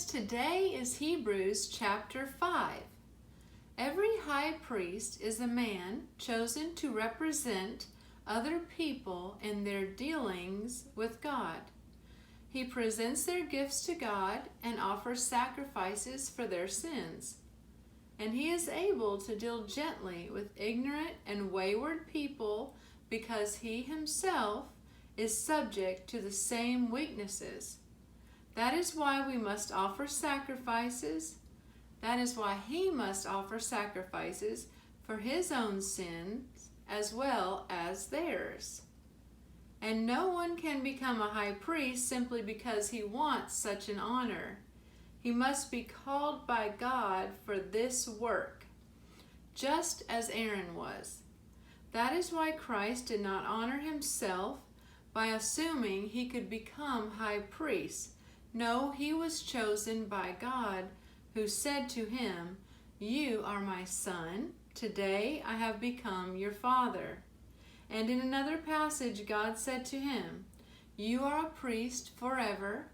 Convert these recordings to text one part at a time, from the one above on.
friends, today is Hebrews chapter 5. Every high priest is a man chosen to represent other people in their dealings with God. He presents their gifts to God and offers sacrifices for their sins. And he is able to deal gently with ignorant and wayward people because he himself is subject to the same weaknesses. That is why we must offer sacrifices. That is why he must offer sacrifices for his own sins as well as theirs. And no one can become a high priest simply because he wants such an honor. He must be called by God for this work, just as Aaron was. That is why Christ did not honor himself by assuming he could become high priest. No, he was chosen by God, who said to him, "You are my son. Today I have become your father." And in another passage, God said to him, "You are a priest forever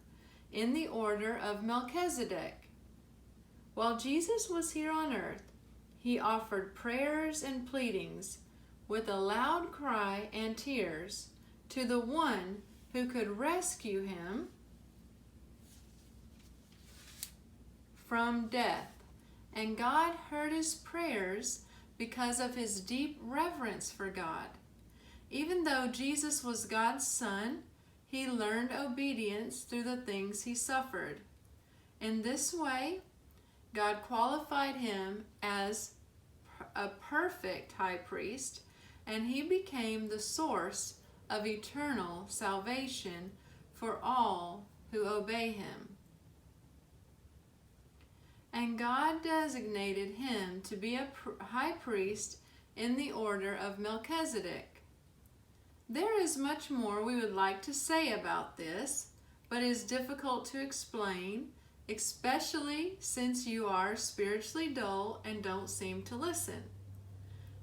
in the order of Melchizedek." While Jesus was here on earth, he offered prayers and pleadings with a loud cry and tears to the one who could rescue him from death. And God heard his prayers because of his deep reverence for God. Even though Jesus was God's son, he learned obedience through the things he suffered. In this way, God qualified him as a perfect high priest, and he became the source of eternal salvation for all who obey him. And God designated him to be a high priest in the order of Melchizedek. There is much more we would like to say about this, but it is difficult to explain, especially since you are spiritually dull and don't seem to listen.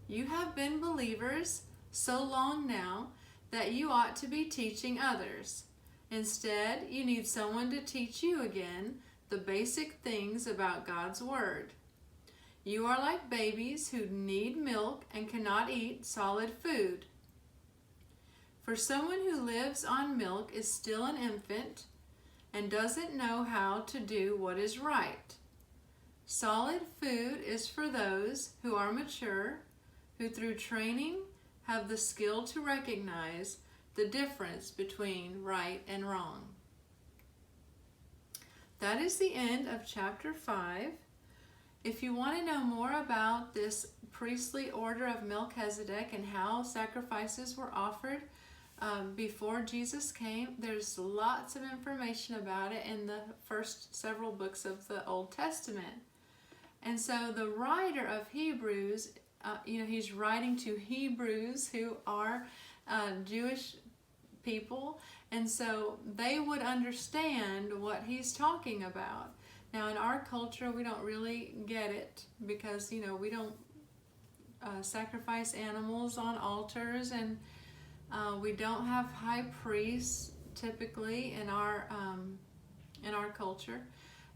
You have been believers so long now that you ought to be teaching others. Instead, you need someone to teach you again the basic things about God's Word. You are like babies who need milk and cannot eat solid food. For someone who lives on milk is still an infant and doesn't know how to do what is right. Solid food is for those who are mature, who through training have the skill to recognize the difference between right and wrong. That is the end of chapter 5. If you want to know more about this priestly order of Melchizedek and how sacrifices were offered before Jesus came, there's lots of information about it in the first several books of the Old Testament. And so the writer of Hebrews, he's writing to Hebrews who are Jewish people, and so they would understand what he's talking about. Now in our culture we don't really get it because we don't sacrifice animals on altars, and we don't have high priests typically in our culture,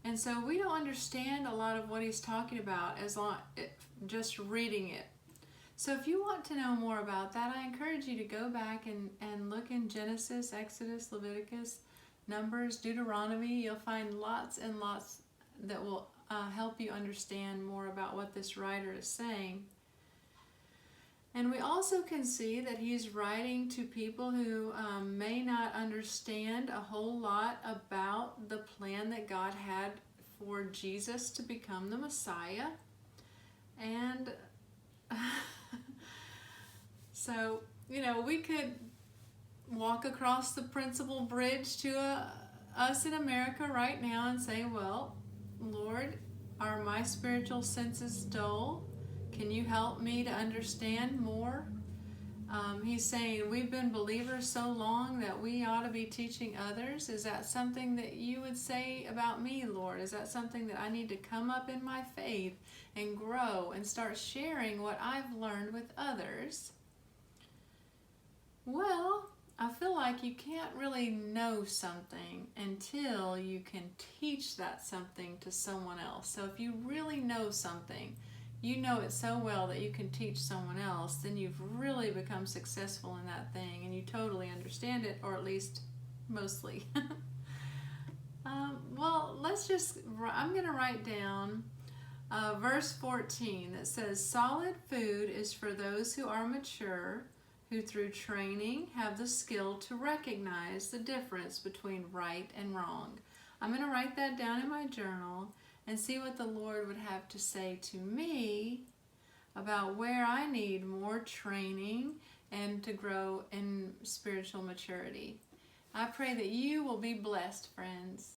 and so we don't understand a lot of what he's talking about just reading it. So if you want to know more about that, I encourage you to go back and look in Genesis, Exodus, Leviticus, Numbers, Deuteronomy. You'll find lots and lots that will help you understand more about what this writer is saying. And we also can see that he's writing to people who may not understand a whole lot about the plan that God had for Jesus to become the Messiah. And so, we could walk across the Principal Bridge to us in America right now and say, well, Lord, are my spiritual senses dull? Can you help me to understand more? He's saying we've been believers so long that we ought to be teaching others. Is that something that you would say about me, Lord? Is that something that I need to come up in my faith and grow and start sharing what I've learned with others? Well, I feel like you can't really know something until you can teach that something to someone else. So if you really know something, you know it so well that you can teach someone else, then you've really become successful in that thing and you totally understand it, or at least mostly. Well, I'm going to write down verse 14 that says, solid food is for those who are mature, who through training have the skill to recognize the difference between right and wrong. I'm going to write that down in my journal and see what the Lord would have to say to me about where I need more training and to grow in spiritual maturity. I pray that you will be blessed, friends.